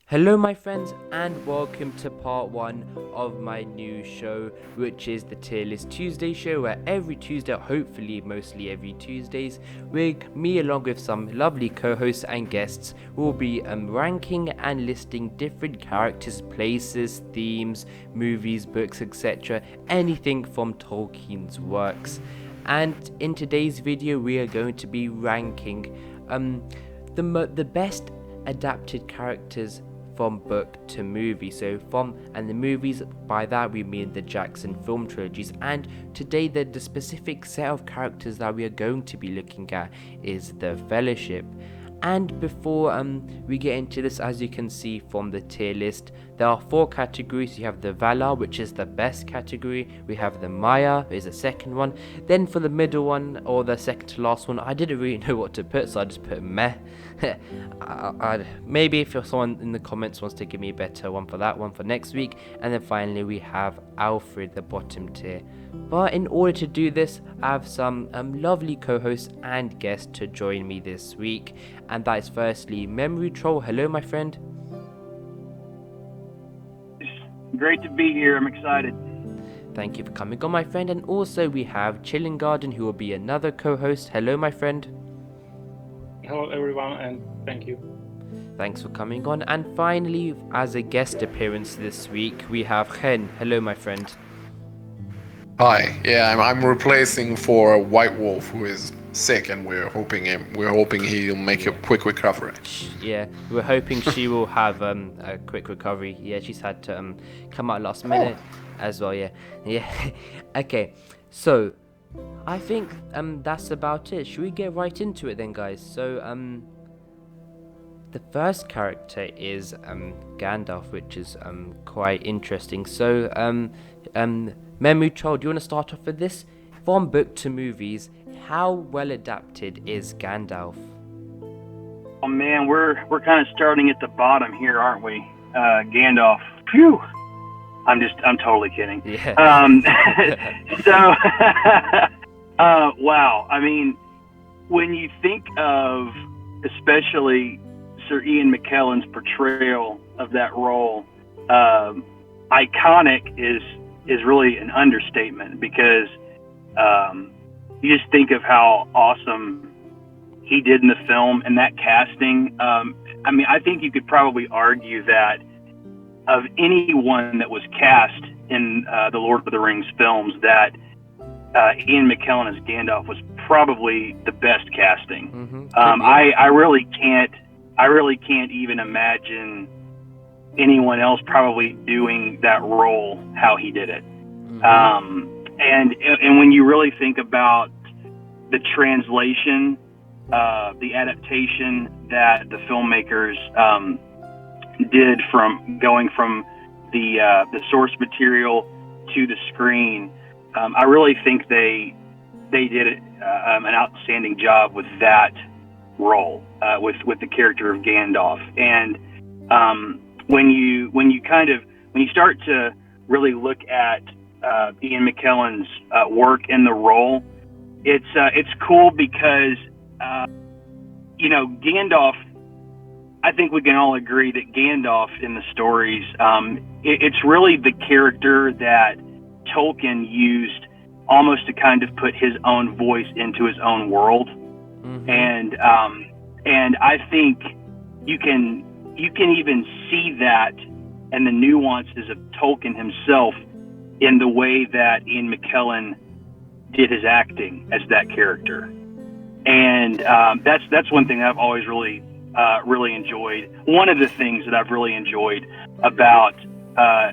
Hello my friends, and welcome to part 1 of my new show, which is the Tier List Tuesday show, where every Tuesday, hopefully mostly every Tuesdays, with me along with some lovely co-hosts and guests, will be ranking and listing different characters, places, themes, movies, books, etc. Anything from Tolkien's works. And in today's video we are going to be ranking the best adapted characters from book to movie. And the movies, by that we mean the Jackson film trilogies, and today the specific set of characters that we are going to be looking at is the Fellowship. And before we get into this, as you can see from the tier list, there are 4 categories. You have the Valar, which is the best category. We have the Maya, is the second one. Then for the middle one, or the second to last one, I didn't really know what to put, so I just put meh. Maybe if someone in the comments wants to give me a better one for that one for next week. And then finally we have Alfred, the bottom tier. But in order to do this, I have some lovely co-hosts and guests to join me this week. And that is firstly Memory Troll. Hello my friend. Great to be here, I'm excited. Thank you for coming on my friend. And also we have ChillingGarden, who will be another co-host. Hello my friend. Hello everyone, and thank you. Thanks for coming on. And finally, as a guest appearance this week, we have Chen. Hello my friend. Hi, yeah, I'm replacing for White Wolf, who is sick, and we're hoping he'll make a quick recovery. Yeah, we're hoping she will have a quick recovery. Yeah, she's had to come out last minute as well. Yeah. Okay, so I think that's about it. Should we get right into it then, guys? So the first character is Gandalf, which is quite interesting. So Memory Troll, do you want to start off with this? From book to movies, how well adapted is Gandalf? Oh man, we're kind of starting at the bottom here, aren't we? Gandalf. Phew. I'm totally kidding. Yeah. Wow. I mean, when you think of especially Sir Ian McKellen's portrayal of that role, iconic is really an understatement, because you just think of how awesome he did in the film and that casting. I mean, I think you could probably argue that of anyone that was cast in the Lord of the Rings films, that Ian McKellen as Gandalf was probably the best casting. Mm-hmm. I really can't even imagine anyone else probably doing that role how he did it. Mm-hmm. And when you really think about the translation, the adaptation that the filmmakers did from going from the source material to the screen, I really think they did an outstanding job with that role, with the character of Gandalf. And when you start to really look at Ian McKellen's work in the role, it's cool because Gandalf, I think we can all agree that Gandalf in the stories, it's really the character that Tolkien used almost to kind of put his own voice into his own world. Mm-hmm. And I think you can even see that and the nuances of Tolkien himself in the way that Ian McKellen did his acting as that character. And that's one thing I've always really enjoyed. One of the things that I've really enjoyed about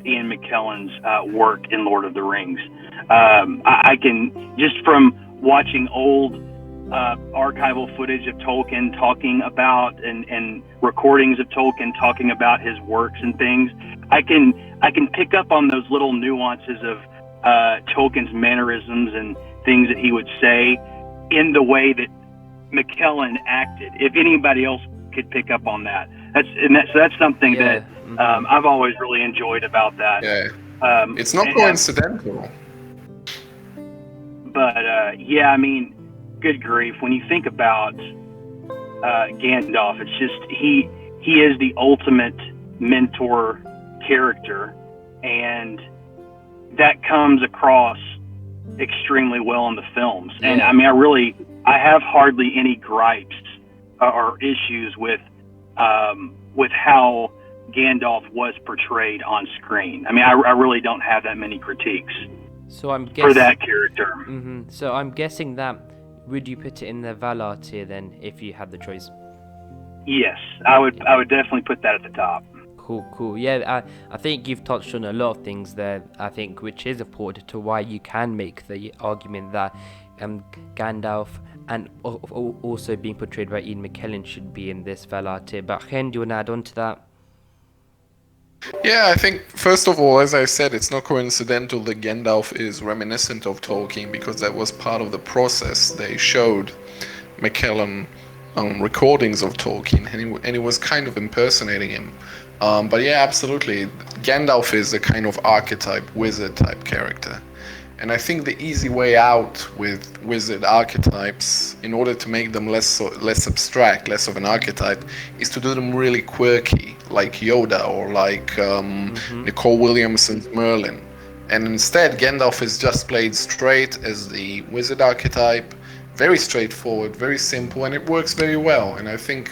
Ian McKellen's work in Lord of the Rings. I can, just from watching old archival footage of Tolkien talking about and recordings of Tolkien talking about his works and things, I can pick up on those little nuances of Tolkien's mannerisms and things that he would say in the way that McKellen acted. If anybody else could pick up on that, that's something that I've always really enjoyed about that. Yeah, it's not and- coincidental. But yeah, I mean, good grief. When you think about Gandalf, it's just he is the ultimate mentor character, and that comes across extremely well in the films. And I mean, I have hardly any gripes or issues with how Gandalf was portrayed on screen. I mean, I really don't have that many critiques. So I'm guessing for that character. So I'm guessing that would you put it in the Valar tier then, if you had the choice? Yes, I would definitely put that at the top. Cool. Yeah, I think you've touched on a lot of things there, I think, which is important to why you can make the argument that Gandalf and also being portrayed by Ian McKellen should be in this Valar tier. But Chen, do you want to add on to that? Yeah, I think, first of all, as I said, it's not coincidental that Gandalf is reminiscent of Tolkien, because that was part of the process. They showed McKellen recordings of Tolkien, and he was kind of impersonating him. But yeah, absolutely, Gandalf is a kind of archetype, wizard-type character. And I think the easy way out with wizard archetypes, in order to make them less abstract, less of an archetype, is to do them really quirky, like Yoda or like Nicole Williamson's Merlin. And instead, Gandalf is just played straight as the wizard archetype, very straightforward, very simple, and it works very well. And I think,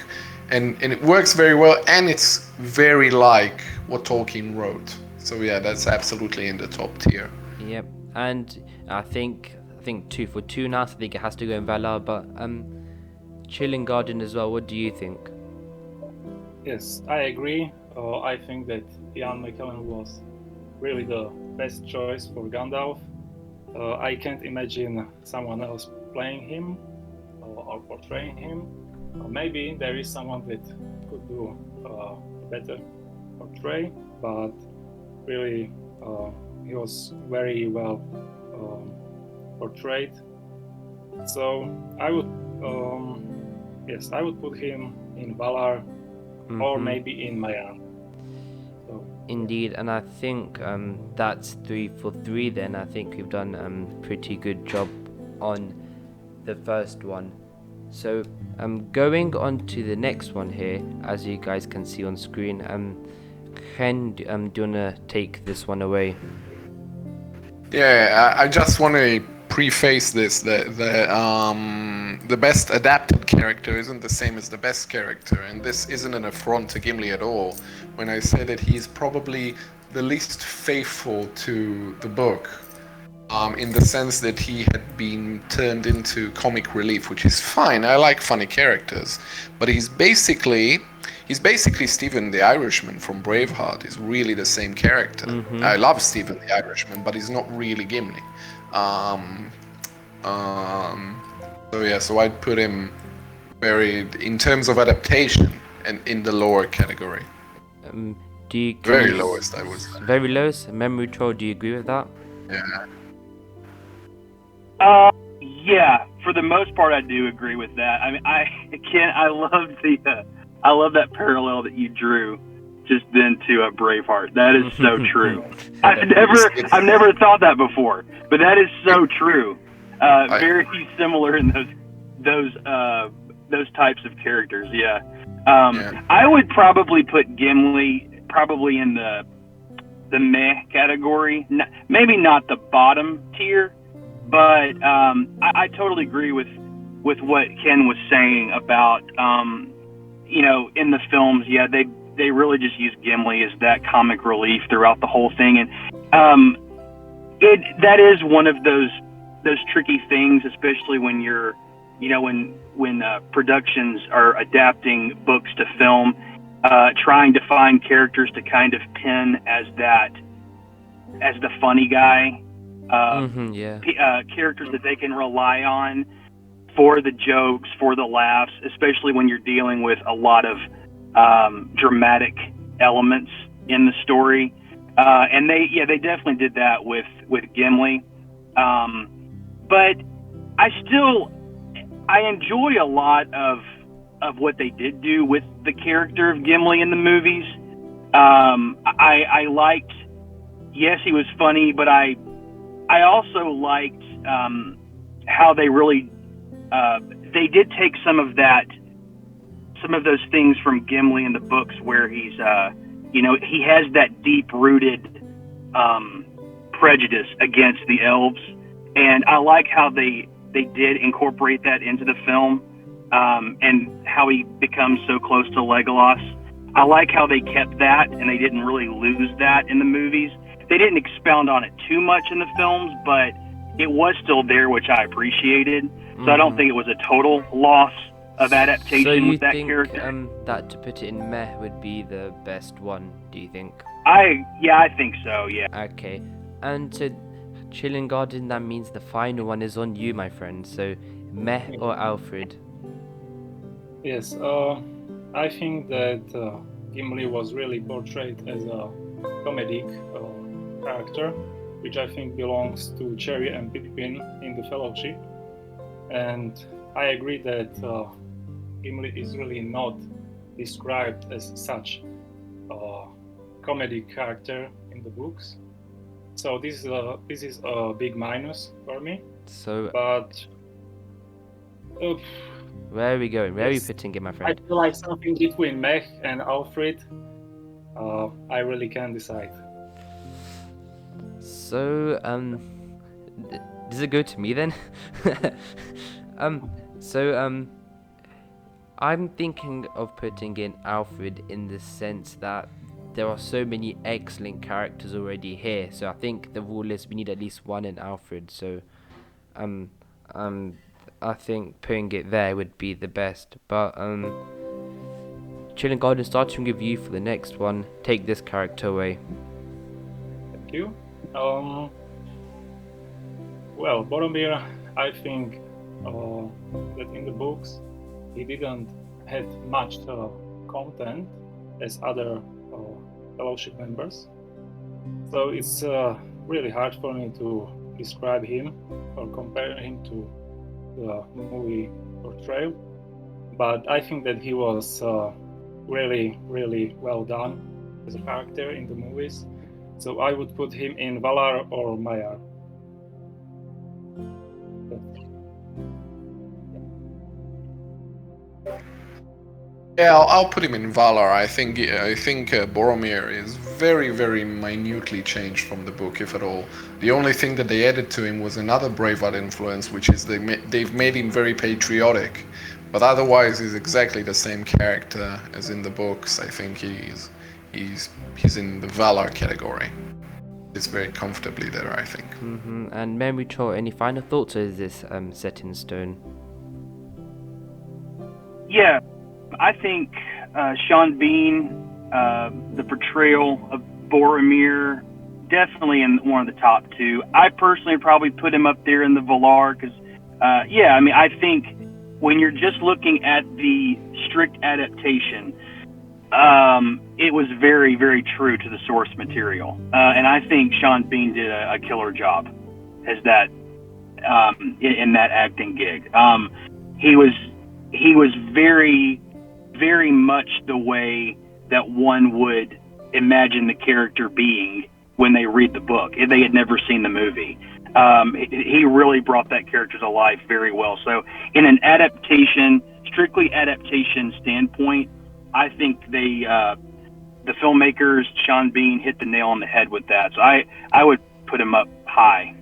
and it works very well, and it's very like what Tolkien wrote. So yeah, that's absolutely in the top tier. Yep. And I think 2 for 2 now, so I think it has to go in Valar, but ChillingGarden as well, what do you think? Yes, I agree. I think that Ian McKellen was really the best choice for Gandalf. I can't imagine someone else playing him or portraying him. Maybe there is someone that could do a better portray, but really he was very well portrayed. So I would put him in Valar or maybe in Mayan. So, Indeed, and I think that's 3 for 3 then. I think we've done a pretty good job on the first one. So going on to the next one here, as you guys can see on screen, Chen, do you want to take this one away? Yeah, I just want to preface this that the best adapted character isn't the same as the best character, and this isn't an affront to Gimli at all when I say that he's probably the least faithful to the book, in the sense that he had been turned into comic relief, which is fine. I like funny characters, but he's basically Stephen the Irishman from Braveheart. Is really the same character. I love Stephen the Irishman, but he's not really Gimli. So I'd put him in terms of adaptation and in the lower category. Very lowest, I would say. Very lowest? Memory Troll, do you agree with that? Yeah. Yeah, for the most part, I do agree with that. I mean, I love that parallel that you drew just then to Braveheart. That is so true. I've never thought that before, but that is so true. Very similar in those types of characters. Yeah. I would probably put Gimli probably in the meh category. Maybe not the bottom tier, but I totally agree with what Ken was saying about in the films. Yeah, they really just use Gimli as that comic relief throughout the whole thing, and that is one of those tricky things, especially when you're when productions are adapting books to film, trying to find characters to kind of pin as the funny guy, characters that they can rely on for the jokes, for the laughs, especially when you're dealing with a lot of dramatic elements in the story. And they definitely did that with Gimli. But I enjoy a lot of what they did do with the character of Gimli in the movies. I liked. Yes, he was funny, but I also liked how they really they did take some of those things from Gimli in the books where he's he has that deep rooted prejudice against the elves, and I like how they did incorporate that into the film, and how he becomes so close to Legolas. I like how they kept that and they didn't really lose that in the movies. They didn't expound on it too much in the films, but it was still there, which I appreciated. So I don't think it was a total loss of adaptation so you with that think, character. that to put it in meh would be the best one, do you think? I think so, yeah. Okay. And to ChillingGarden, that means the final one is on you, my friend. So meh or Alfred? Yes, I think that Gimli was really portrayed as a comedic character, which I think belongs to Cherry and Pippin in the Fellowship. And I agree that Gimli is really not described as such a comedic character in the books. So this is a big minus for me. So But where are we going? Where are you yes, putting it, my I friend? feel like something between Mech and Alfred. I really can't decide. So does it go to me then? I'm thinking of putting in Alfred in the sense that there are so many excellent characters already here. So I think the rule is we need at least one in Alfred. So I think putting it there would be the best. But ChillingGarden, starting with you for the next one. Take this character away. Thank you. Well, Boromir, I think that in the books he didn't have much content as other Fellowship members. So it's really hard for me to describe him or compare him to the movie portrayal. But I think that he was really, really well done as a character in the movies. So I would put him in Valar or Maiar. Yeah, I'll put him in Valar. I think Boromir is very, very minutely changed from the book, if at all. The only thing that they added to him was another Braveheart influence, which is they've made him very patriotic. But otherwise, he's exactly the same character as in the books. I think he's in the Valar category. It's very comfortably there, I think. And Memory Troll, any final thoughts, or is this set in stone? Yeah, I think Sean Bean, the portrayal of Boromir, definitely in one of the top two. I personally probably put him up there in the Valar because, I think when you're just looking at the strict adaptation, it was very, very true to the source material. And I think Sean Bean did a killer job as that in that acting gig. He was very, very much the way that one would imagine the character being when they read the book, if they had never seen the movie. He really brought that character to life very well. So in an strictly adaptation standpoint, I think the filmmakers, Sean Bean, hit the nail on the head with that. So I would put him up high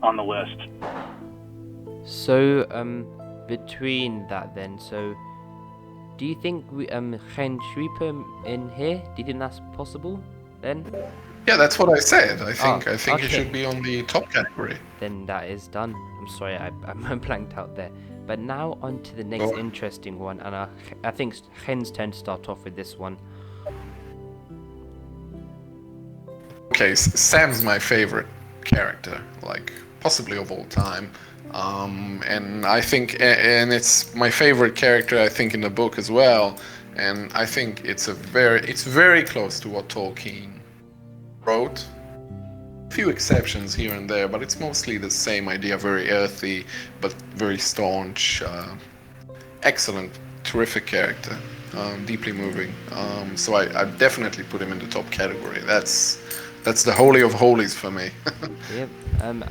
on the list. So between that then, so do you think Chen should we put him in here? Do you think that's possible then? Yeah, that's what I said. I think okay. He should be on the top category. Then that is done. I'm sorry, I'm blanked out there. But now on to the next interesting one, and I think Chen's turn to start off with this one. Okay, Sam's my favorite character, like possibly of all time. And I think, and it's my favorite character, I think, in the book as well. And I think it's very close to what Tolkien wrote. A few exceptions here and there, but it's mostly the same idea. Very earthy, but very staunch. Excellent, terrific character. deeply moving. So I definitely put him in the top category. That's the holy of holies for me. Yep.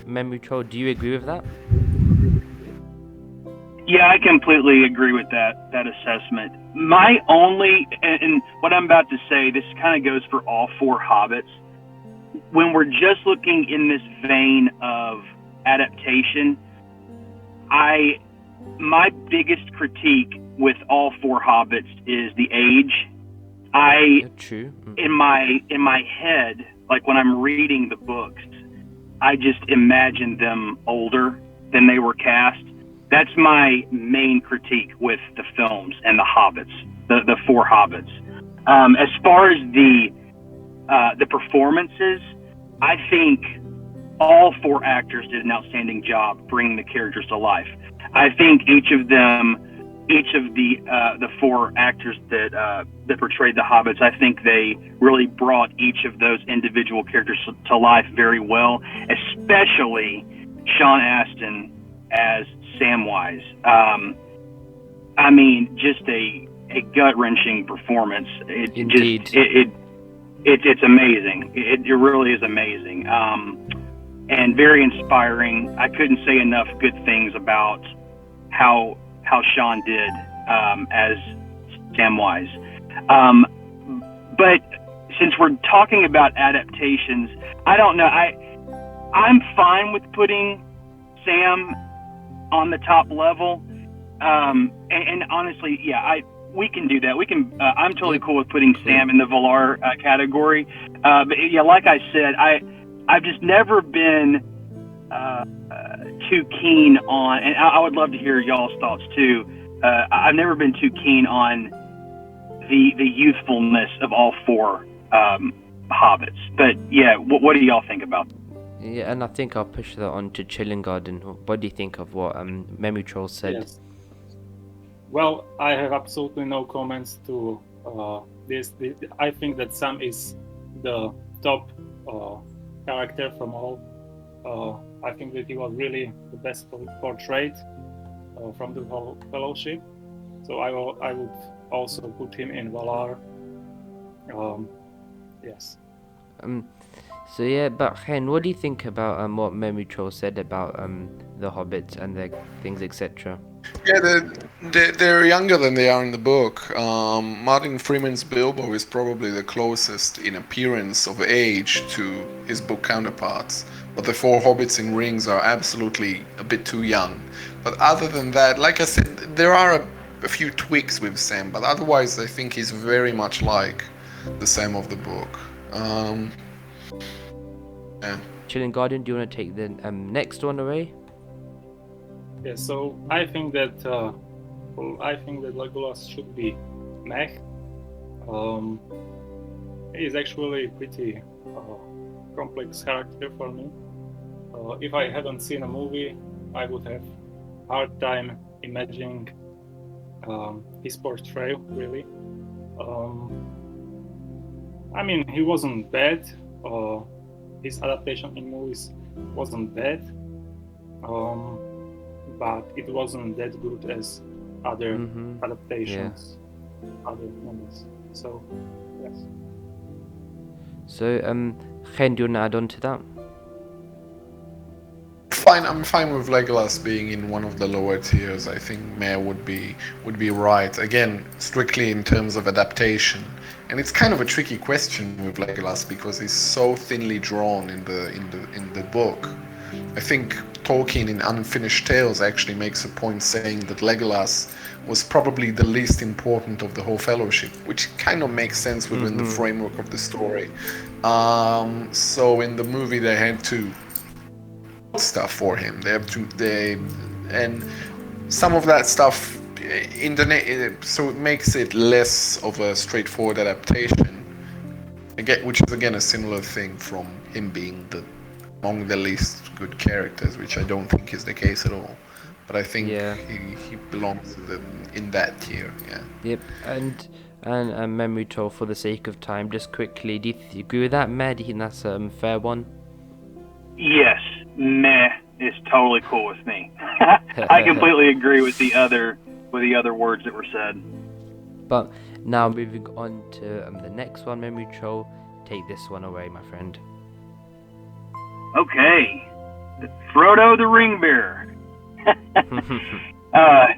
Memory Troll, do you agree with that? Yeah, I completely agree with that assessment. My only, and what I'm about to say, this kind of goes for all four hobbits. When we're just looking in this vein of adaptation, my biggest critique with all four hobbits is the age. Yeah, true. In my head, like when I'm reading the books, I just imagine them older than they were cast. That's my main critique with the films and the hobbits, the four hobbits. As far as the performances, I think all four actors did an outstanding job bringing the characters to life. I think each of the four actors that portrayed the hobbits, I think they really brought each of those individual characters to life very well, especially Sean Astin as Samwise. I mean, just a gut-wrenching performance. Indeed. It's amazing. It really is amazing. And very inspiring. I couldn't say enough good things about how Sean did as Samwise. But since we're talking about adaptations, I don't know. I'm fine with putting Sam on the top level. And honestly, yeah, we can do that. We can. I'm totally cool with putting Sam in the Valar category. But yeah, like I said, I've just never been too keen on, and I would love to hear y'all's thoughts too. I've never been too keen on the youthfulness of all four hobbits. But yeah, what do y'all think about that? Yeah, and I think I'll push that on to ChillingGarden. What do you think of what Memory Troll said? Yes. Well, I have absolutely no comments to this. I think that Sam is the top character from all. I think that he was really the best portrayed from the whole Fellowship. So I would also put him in Valar. Yes. So yeah, but Chen, what do you think about what Memory Troll said about the hobbits and their things, etc.? Yeah, they're younger than they are in the book. Martin Freeman's Bilbo is probably the closest in appearance of age to his book counterparts. But the four hobbits in Rings are absolutely a bit too young. But other than that, like I said, there are a few tweaks with Sam, but otherwise I think he's very much like the Sam of the book. Yeah. ChillingGarden, do you want to take the next one away? Yeah, so I think that Legolas should be Mac. He is actually a pretty complex character for me. If I hadn't seen a movie, I would have a hard time imagining his portrayal, really. I mean, he wasn't bad. His adaptation in movies wasn't bad. But it wasn't that good as other adaptations, other movies. So, yes. So, Chen, do you want to add on to that? I'm fine with Legolas being in one of the lower tiers. I think Mare would be right. Again, strictly in terms of adaptation. And it's kind of a tricky question with Legolas because he's so thinly drawn in the book. I think Tolkien in Unfinished Tales actually makes a point saying that Legolas was probably the least important of the whole Fellowship, which kind of makes sense within the framework of the story. So in the movie they had to stuff for him. And some of that stuff so it makes it less of a straightforward adaptation. Again, which is again a similar thing from him being among the least good characters, which I don't think is the case at all. But I think he belongs in that tier. Yeah. Yep. And Memory Troll, for the sake of time, just quickly, do you agree with that, Meh? Do you think that's a fair one? Yes, meh is totally cool with me. I completely agree with the other words that were said. But Now moving on to the next one, Memory Troll. Take this one away, my friend. Okay. Frodo the Ring Bearer.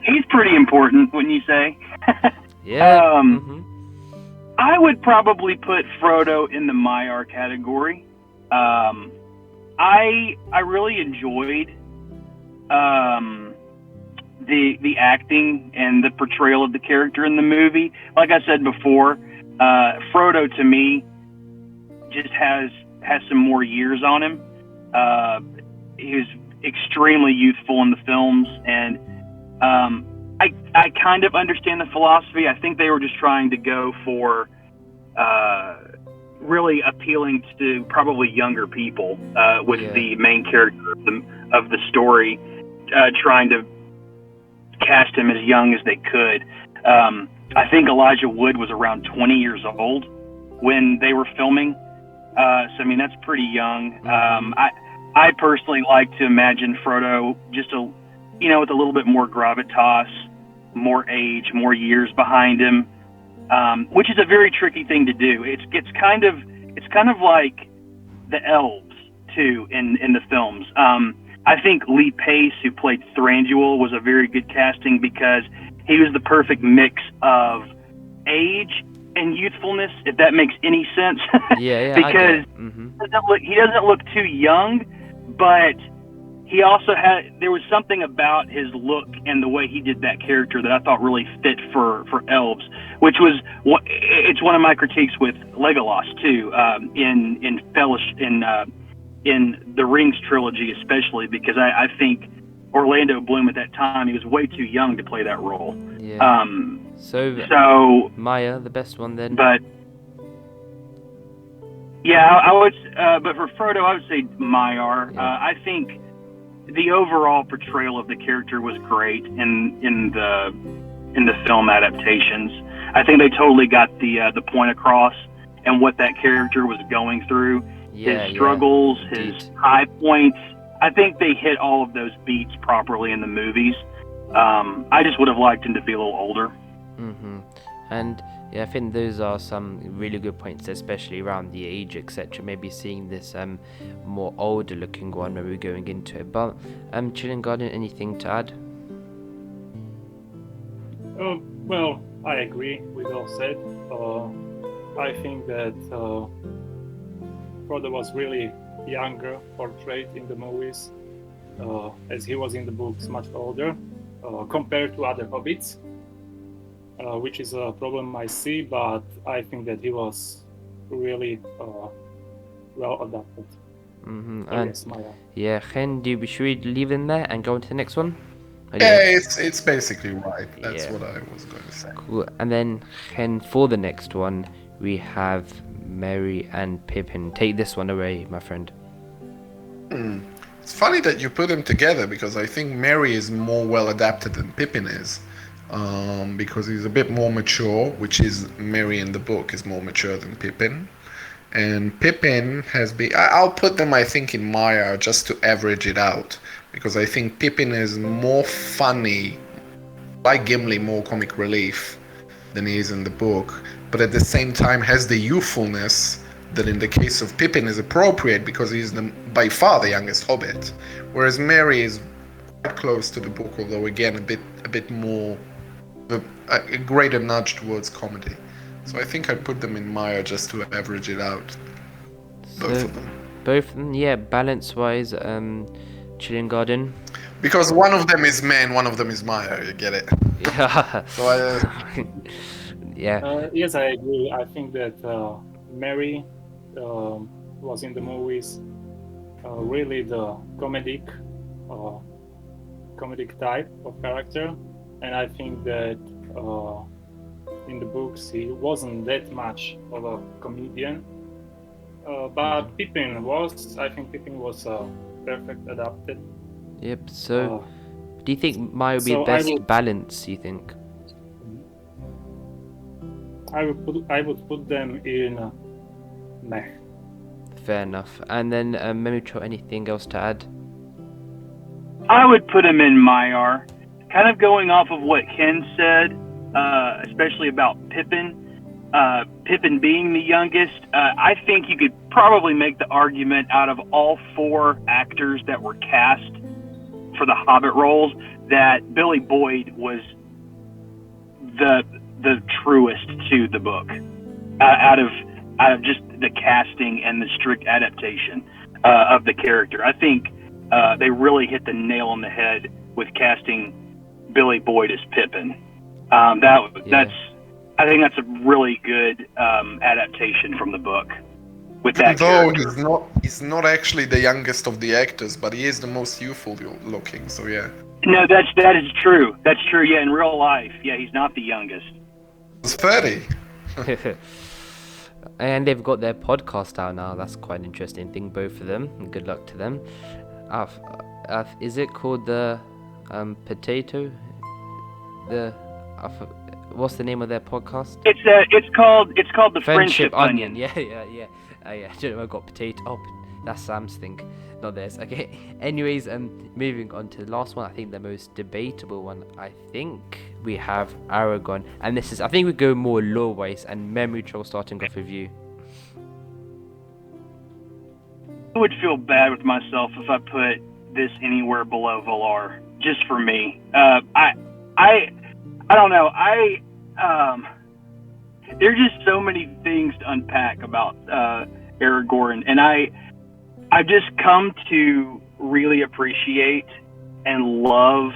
He's pretty important, wouldn't you say? Yeah. I would probably put Frodo in the Maiar category. I really enjoyed the acting and the portrayal of the character in the movie. Like I said before, Frodo to me just has some more years on him. He was extremely youthful in the films, and I kind of understand the philosophy. I think they were just trying to go for really appealing to probably younger people with the main character of the story, trying to cast him as young as they could. I think Elijah Wood was around 20 years old when they were filming. So I mean, that's pretty young. I personally like to imagine Frodo just with a little bit more gravitas, more age, more years behind him, which is a very tricky thing to do. It's kind of like the elves too in the films. I think Lee Pace, who played Thranduil, was a very good casting because he was the perfect mix of age and youthfulness, if that makes any sense. Yeah, because he doesn't look too young, but he also there was something about his look and the way he did that character that I thought really fit for elves, which was it's one of my critiques with Legolas too, in the Rings trilogy especially, because I think Orlando Bloom at that time, he was way too young to play that role. Yeah. So Maiar, the best one then. But yeah, I would. But for Frodo, I would say Maiar. Yeah. I think the overall portrayal of the character was great in the film adaptations. I think they totally got the point across and what that character was going through, his struggles, his high points. I think they hit all of those beats properly in the movies. I just would have liked him to be a little older. And yeah, I think those are some really good points, especially around the age, etc. Maybe seeing this more older looking one when we're going into it. But ChillingGarden, anything to add? Well, I agree with all said. I think that Frodo was really younger portrayed in the movies, as he was in the books much older compared to other hobbits, which is a problem I see, but I think that he was really well adapted. Chen, should we leave in there and go on to the next one? It's basically right. That's what I was going to say. Cool. And then Chen, for the next one, we have Merry and Pippin. Take this one away, my friend. It's funny that you put them together, because I think Merry is more well adapted than Pippin is, because he's a bit more mature, which is Merry in the book is more mature than Pippin. And Pippin has been... I'll put them, I think, in Maiar just to average it out, because I think Pippin is more funny, like Gimli, more comic relief than he is in the book, but at the same time has the youthfulness that in the case of Pippin is appropriate, because he's by far the youngest hobbit, whereas Merry is quite close to the book, although again a bit more, a greater nudge towards comedy. So I think I'd put them in Maiar just to average it out. Both of them. Yeah, balance-wise, ChillingGarden. Because one of them is man, one of them is Maiar, you get it? Yeah. So yes, I agree. I think that Merry was in the movies really the comedic type of character, and I think that in the books he wasn't that much of a comedian, but Pippin was. I think Pippin was perfect adapted. Yep. So do you think Maiar would be best balance, you think? I would put them in meh. Fair enough. And then Memitro, anything else to add? I would put him in Maiar. Kind of going off of what Ken said, especially about Pippin. Pippin being the youngest, I think you could probably make the argument out of all 4 actors that were cast for the Hobbit roles that Billy Boyd was the truest to the book out of just the casting and the strict adaptation of the character. I think they really hit the nail on the head with casting Billy Boyd as Pippin. I think that's a really good adaptation from that character. He's not actually the youngest of the actors, but he is the most youthful looking. So yeah. No, that is true. That's true. Yeah, in real life, yeah, he's not the youngest. He's 30. And they've got their podcast out now. That's quite an interesting thing, both of them. And good luck to them. Is it called the Potato? What's the name of their podcast? It's called the Friendship Onion. Yeah. I don't know. I got potato. Oh, that's Sam's thing, not theirs. Okay. Anyways, moving on to the last one. I think the most debatable one. I think we have Aragorn, and this is. I think we go more lore-wise and memory trail. Starting off with you. I would feel bad with myself if I put this anywhere below Valar. Just for me, I don't know. There's just so many things to unpack about Aragorn, and I've just come to really appreciate and love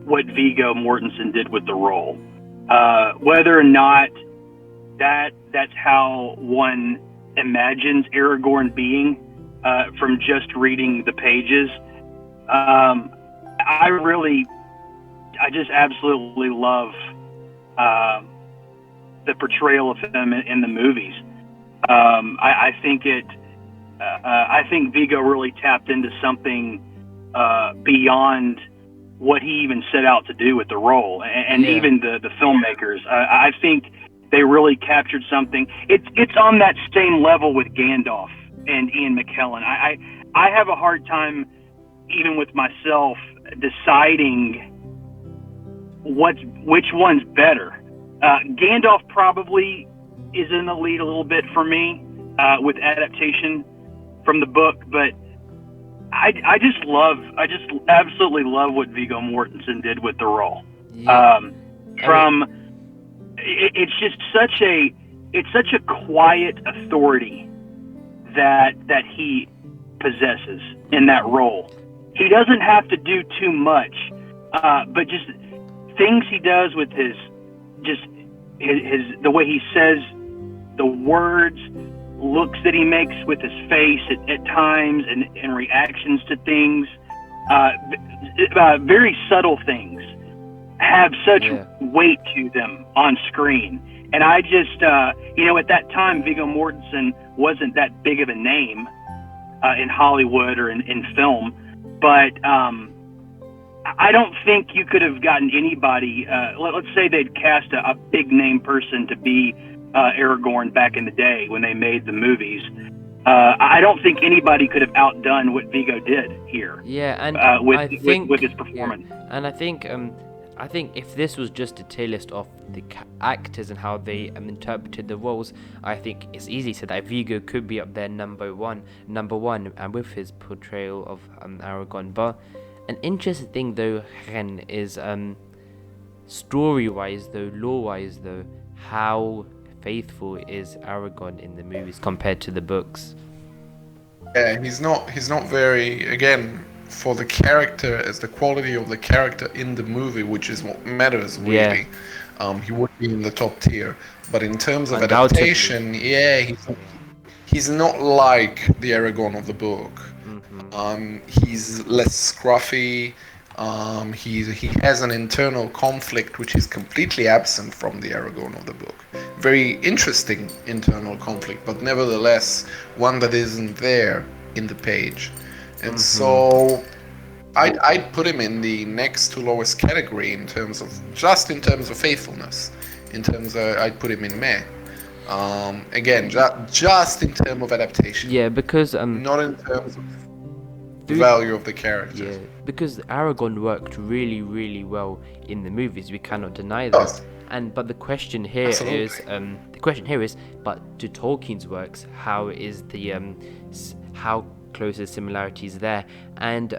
what Viggo Mortensen did with the role. Whether or not that's how one imagines Aragorn being from just reading the pages, I just absolutely love the portrayal of him in the movies. I think Viggo really tapped into something beyond what he even set out to do with the role, and even the filmmakers. I think they really captured something. It's on that same level with Gandalf and Ian McKellen. I have a hard time, even with myself, deciding which one's better. Gandalf probably is in the lead a little bit for me with adaptation from the book, but I just absolutely love what Viggo Mortensen did with the role. It's just such a quiet authority that he possesses in that role. He doesn't have to do too much, but just things he does with his the way he says the words, looks that he makes with his face at times, and reactions to things, very subtle things have such weight to them on screen. And I just, at that time, Viggo Mortensen wasn't that big of a name in Hollywood or in film, but I don't think you could have gotten anybody, let's say they'd cast a big name person to be Aragorn back in the day when they made the movies. I don't think anybody could have outdone what Viggo did here. Yeah, and with his performance. Yeah. And I think if this was just a tier list of the actors and how they interpreted the roles, I think it's easy to say that Viggo could be up there number one, and with his portrayal of Aragorn. But an interesting thing though, Chen, is story-wise though, lore-wise though, how faithful is Aragorn in the movies compared to the books? Yeah, he's not very, again, for the character, as the quality of the character in the movie, which is what matters really. He would be in the top tier. But in terms of adaptation, he's not like the Aragorn of the book. He's less scruffy. He has an internal conflict which is completely absent from the Aragorn of the book. Very interesting internal conflict, but nevertheless one that isn't there in the page. And so I'd put him in the next to lowest category in terms of faithfulness. I'd put him in meh. Again, just in terms of adaptation. Yeah, because not in terms of the value of the character. Yeah, because Aragorn worked really, really well in the movies. We cannot deny that. but the question here is, but to Tolkien's works, how is the how close are similarities there? And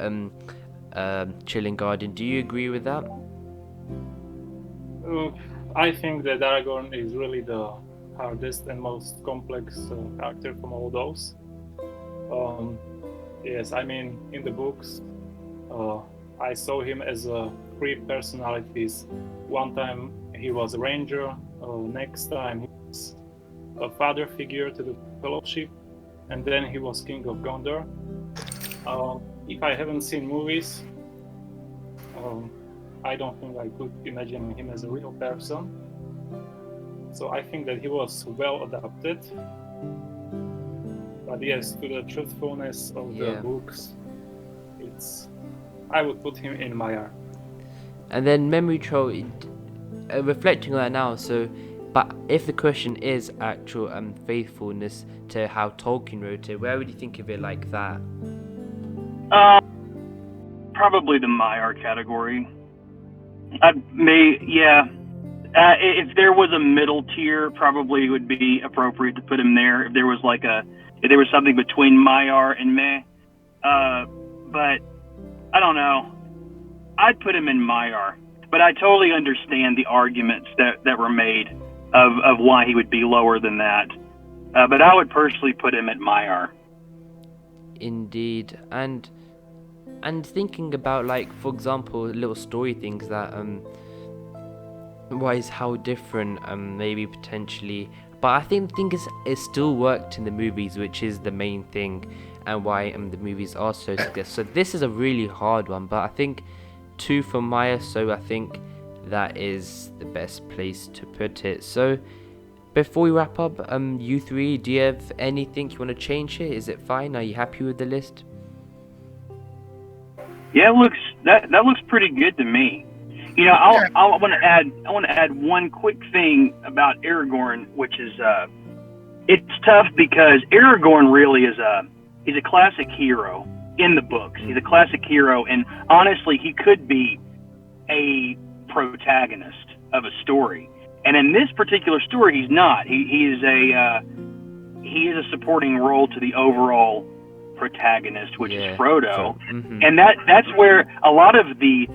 ChillingGarden, do you agree with that? I think that Aragorn is really the hardest and most complex character from all those. Yes, I mean, in the books, I saw him as three personalities. One time he was a ranger, next time he was a father figure to the Fellowship, and then he was King of Gondor. If I haven't seen movies, I don't think I could imagine him as a real person. So I think that he was well adapted. But yes, to the truthfulness of the books, I would put him in Maiar. And then Memory Troll, reflecting on that now, but if the question is actual faithfulness to how Tolkien wrote it, where would you think of it like that? Probably the Maiar category. If there was a middle tier, probably would be appropriate to put him there. If there was something between Maiar and Meh. But I don't know. I'd put him in Maiar. But I totally understand the arguments that were made of why he would be lower than that. But I would personally put him at Maiar. Indeed. And thinking about, like, for example, little story things that how different maybe potentially, but I think the thing is it still worked in the movies, which is the main thing, and why the movies are so successful. So this is a really hard one, but I think 2 for Maya, so I think that is the best place to put it. So before we wrap up, you three, do you have anything you want to change here? Is it fine? Are you happy with the list? Yeah, that looks pretty good to me. You know, I want to add one quick thing about Aragorn, which is it's tough because Aragorn really he's a classic hero in the books. He's a classic hero, and honestly, he could be a protagonist of a story. And in this particular story, he's not. He is a supporting role to the overall protagonist, which is Frodo. And that's where a lot of the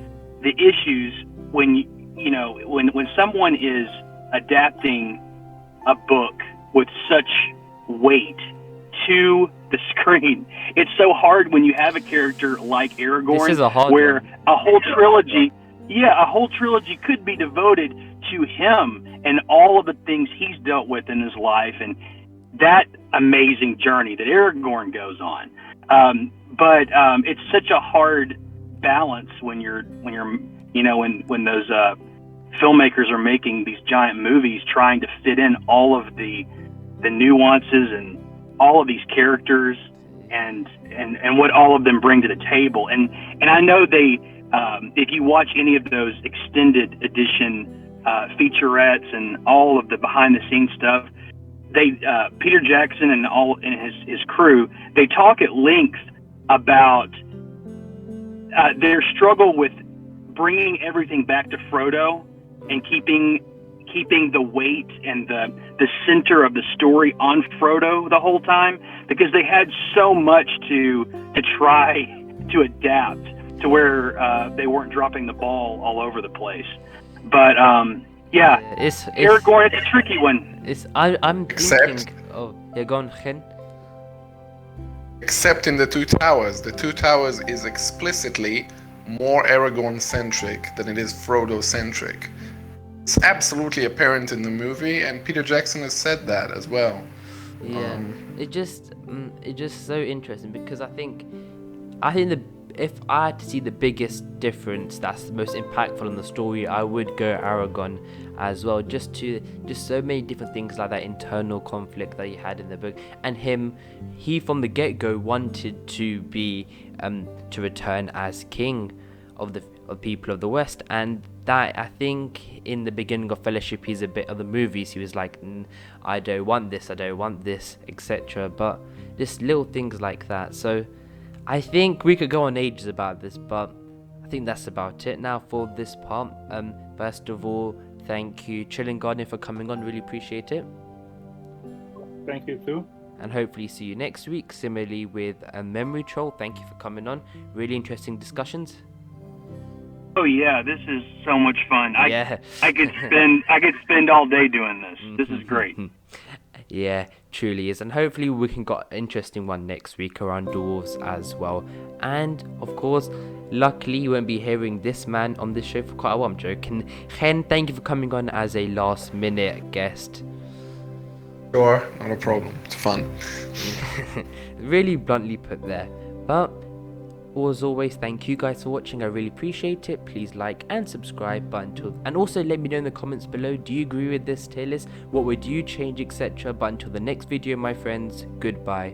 issues when someone is adapting a book with such weight to the screen, it's so hard when you have a character like Aragorn, this is a hard where one. a whole trilogy could be devoted to him and all of the things he's dealt with in his life and that amazing journey that Aragorn goes on. But it's such a hard balance when those filmmakers are making these giant movies, trying to fit in all of the nuances and all of these characters and what all of them bring to the table. And I know they, if you watch any of those extended edition featurettes and all of the behind the scenes stuff, Peter Jackson and his crew, they talk at length about their struggle with bringing everything back to Frodo and keeping the weight and the center of the story on Frodo the whole time, because they had so much to try to adapt to where they weren't dropping the ball all over the place. But it's Aragorn, it's a tricky one. I'm thinking of go on, Chen. Except in the Two Towers. The Two Towers is explicitly more Aragorn-centric than it is Frodo-centric. It's absolutely apparent in the movie, and Peter Jackson has said that as well. Yeah, it's just so interesting, because I think if I had to see the biggest difference that's the most impactful in the story, I would go Aragorn as well, just so many different things like that internal conflict that he had in the book, and he from the get-go wanted to be to return as king of the people of the West, and that, I think, in the beginning of Fellowship, he's a bit of the movies, he was like, I don't want this, etc. But just little things like that. So I think we could go on ages about this, but I think that's about it now for this part. First of all, thank you, ChillingGarden, for coming on. Really appreciate it. Thank you too. And hopefully see you next week. Similarly with a memory troll. Thank you for coming on. Really interesting discussions. Oh yeah, this is so much fun. Yeah. I could spend all day doing this. This is great. Yeah, truly is. And hopefully we can got an interesting one next week around dwarves as well. And of course, luckily you won't be hearing this man on this show for quite a while. I'm joking. Chen, thank you for coming on as a last minute guest. Sure, not a problem. It's fun. Really bluntly put there. But as always, thank you guys for watching. I really appreciate it. Please like and subscribe. And also let me know in the comments below, do you agree with this tier list? What would you change, etc. But until the next video, my friends, goodbye.